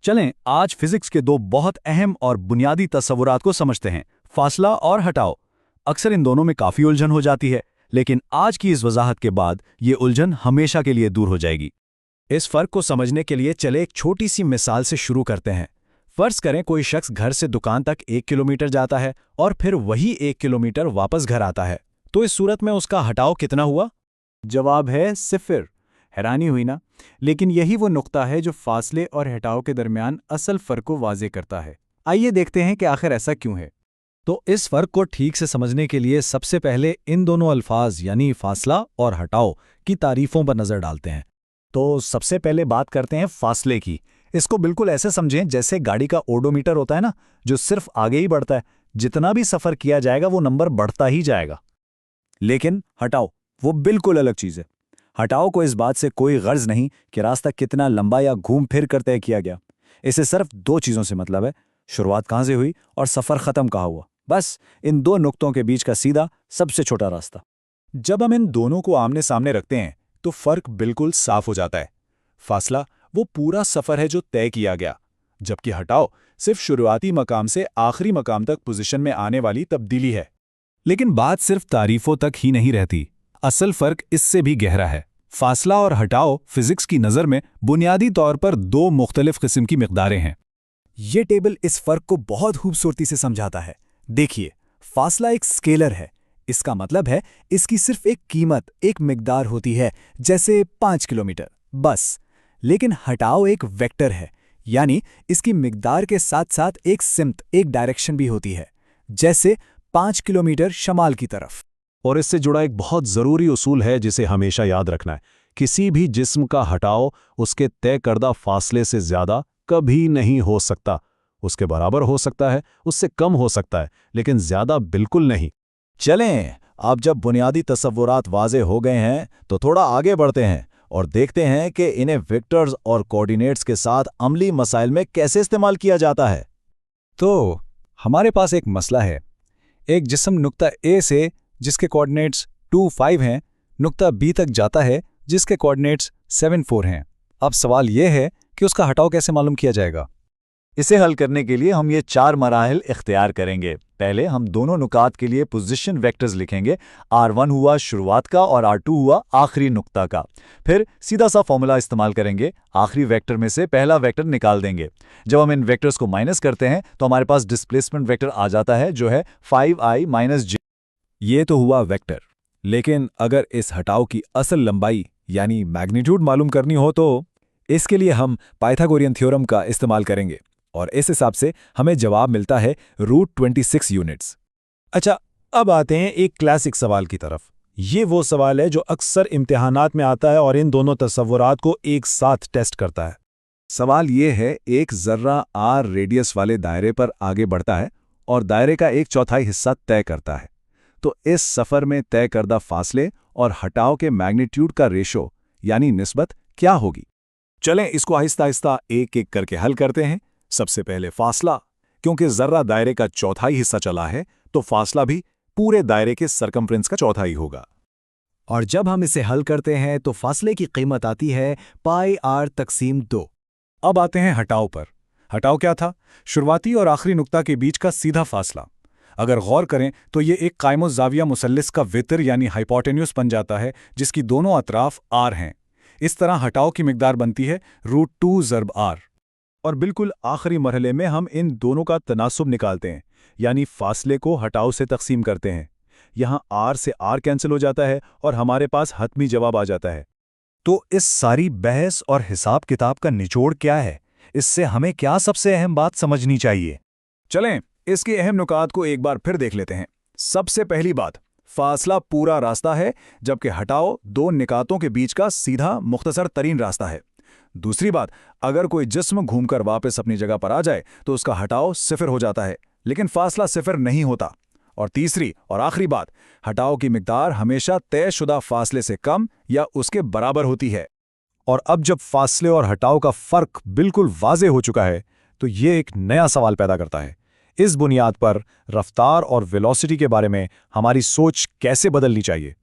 चलें आज फिजिक्स के दो बहुत अहम और बुनियादी तस्वुरात को समझते हैं, फासला और हटाओ। अक्सर इन दोनों में काफ़ी उलझन हो जाती है, लेकिन आज की इस वजाहत के बाद ये उलझन हमेशा के लिए दूर हो जाएगी। इस फर्क को समझने के लिए चले एक छोटी सी मिसाल से शुरू करते हैं। फर्ज करें कोई शख्स घर से दुकान तक 1 किलोमीटर जाता है और फिर वही 1 किलोमीटर वापस घर आता है, तो इस सूरत में उसका हटाओ कितना हुआ? जवाब है 0। हैरानी हुई ना? लेकिन यही वो नुक्ता है जो फासले और हटाओ के दरमियान असल फ़र्क को वाज़े करता है। आइए देखते हैं कि आखिर ऐसा क्यों है। तो इस फर्क को ठीक से समझने के लिए सबसे पहले इन दोनों अल्फाज यानी फासला और हटाओ की तारीफों पर नज़र डालते हैं। तो सबसे पहले बात करते हैं फासले की। इसको बिल्कुल ऐसे समझें जैसे गाड़ी का ओडोमीटर होता है ना, जो सिर्फ आगे ही बढ़ता है। जितना भी सफ़र किया जाएगा वो नंबर बढ़ता ही जाएगा। लेकिन हटाओ वो बिल्कुल अलग चीज़ है। हटाओ को इस बात से कोई गर्ज नहीं कि रास्ता कितना लंबा या घूम फिर कर तय किया गया। इसे सिर्फ 2 चीज़ों से मतलब है, शुरुआत कहाँ से हुई और सफ़र ख़त्म कहाँ हुआ। बस इन 2 नुक्तों के बीच का सीधा सबसे छोटा रास्ता। जब हम इन दोनों को आमने सामने रखते हैं तो फ़र्क बिल्कुल साफ हो जाता है। फासला वो पूरा सफ़र है जो तय किया गया, जबकि हटाओ सिर्फ शुरुआती मकाम से आखिरी मकाम तक पोजीशन में आने वाली तब्दीली है। लेकिन बात सिर्फ तारीफों तक ही नहीं रहती, असल फर्क इससे भी गहरा है। फासला और हटाओ फिजिक्स की नज़र में बुनियादी तौर पर 2 मुख्तलिफ किस्म की मिकदारें हैं। ये टेबल इस फर्क को बहुत खूबसूरती से समझाता है। देखिए, फासला एक स्केलर है। इसका मतलब है इसकी सिर्फ एक कीमत, एक मिकदार होती है, जैसे 5 किलोमीटर, बस। लेकिन हटाओ एक वेक्टर है, यानी इसकी मिकदार के साथ साथ एक सिम्त, एक डायरेक्शन भी होती है, जैसे 5 किलोमीटर शमाल की तरफ। और इससे जुड़ा एक बहुत ज़रूरी उसूल है जिसे हमेशा याद रखना है। किसी भी जिस्म का हटाओ उसके तय करदा फासले से ज़्यादा कभी नहीं हो सकता। उसके बराबर हो सकता है, उससे कम हो सकता है, लेकिन ज़्यादा बिल्कुल नहीं। चलें अब जब बुनियादी तस्वुरात वाज़े हो गए हैं तो थोड़ा आगे बढ़ते हैं और देखते हैं कि इन्हें वेक्टर्स और कोऑर्डिनेट्स के साथ अमली मसाइल में कैसे इस्तेमाल किया जाता है। तो हमारे पास एक मसला है। एक जिस्म नुक्ता ए से जिसके कोऑर्डिनेट्स 2, 5 हैं, नुक्ता बी तक जाता है जिसके कोऑर्डिनेट्स 7, 4 हैं। अब सवाल यह है कि उसका हटाओ कैसे मालूम किया जाएगा। इसे हल करने के लिए हम ये 4 मराहिल इख्तियार करेंगे। पहले हम दोनों नुकात के लिए पोजीशन वेक्टर्स लिखेंगे। R1 हुआ शुरुआत का और R2 हुआ आखिरी नुक्ता का। फिर सीधा सा फॉर्मूला इस्तेमाल करेंगे, आखिरी वेक्टर में से पहला वेक्टर निकाल देंगे। जब हम इन वेक्टर्स को माइनस करते हैं तो हमारे पास डिस्प्लेसमेंट वेक्टर आ जाता है, जो है 5i - j। ये तो हुआ वेक्टर, लेकिन अगर इस हटाओ की असल लंबाई यानी मैग्नीट्यूड मालूम करनी हो तो इसके लिए हम पाइथागोरियन थ्योरम का इस्तेमाल करेंगे और इस हिसाब से हमें जवाब मिलता है √26 यूनिट्स। अच्छा, अब आते हैं एक क्लासिक सवाल की तरफ। ये वो सवाल है जो अक्सर इम्तिहानात में आता है और इन दोनों तस्वुरात को एक साथ टेस्ट करता है। सवाल ये है, एक ज़र्रा r रेडियस वाले दायरे पर आगे बढ़ता है और दायरे का 1/4 हिस्सा तय करता है। तो इस सफ़र में तय करदा फासले और हटाओ के मैग्नीट्यूड का रेशो यानी निस्बत क्या होगी? चलें इसको आहिस्ता आहिस्ता एक एक करके हल करते हैं। सबसे पहले फासला, क्योंकि ज़र्रा दायरे का 1/4 हिस्सा चला है तो फासला भी पूरे दायरे के सरकमफ्रेंस का 1/4 होगा। और जब हम इसे हल करते हैं तो फासले की कीमत आती है πr/2। अब आते हैं हटाओ पर। हटाओ क्या था? शुरुआती और आखिरी नुक्ता के बीच का सीधा फासला। अगर गौर करें तो ये एक कायमो-ज़ाविया मुसल्लिस का वितर यानी हाइपोटेन्यूस बन जाता है, जिसकी दोनों अतराफ r हैं। इस तरह हटाओ की मिकदार बनती है √2 ज़र्ब r। और बिल्कुल आखिरी मरहले में हम इन दोनों का तनासुब निकालते हैं, यानी फासले को हटाओ से तकसीम करते हैं। यहाँ r से r कैंसिल हो जाता है और हमारे पास हतमी जवाब आ जाता है। तो इस सारी बहस और हिसाब किताब का निचोड़ क्या है? इससे हमें क्या सबसे अहम बात समझनी चाहिए? चलें इसकी अहम नुकात को एक बार फिर देख लेते हैं। सबसे पहली बात, फासला पूरा रास्ता है, जबकि हटाओ 2 निकातों के बीच का सीधा मुख्तसर तरीन रास्ता है। दूसरी बात, अगर कोई जिस्म घूमकर वापस अपनी जगह पर आ जाए तो उसका हटाओ 0 हो जाता है, लेकिन फासला 0 नहीं होता। और तीसरी और आखिरी बात, हटाओ की मिकदार हमेशा तयशुदा फासले से कम या उसके बराबर होती है। और अब जब फासले और हटाओ का फ़र्क बिल्कुल वाज़े हो चुका है तो ये एक नया सवाल पैदा करता है। इस बुनियाद पर रफ्तार और वेलोसिटी के बारे में हमारी सोच कैसे बदलनी चाहिए?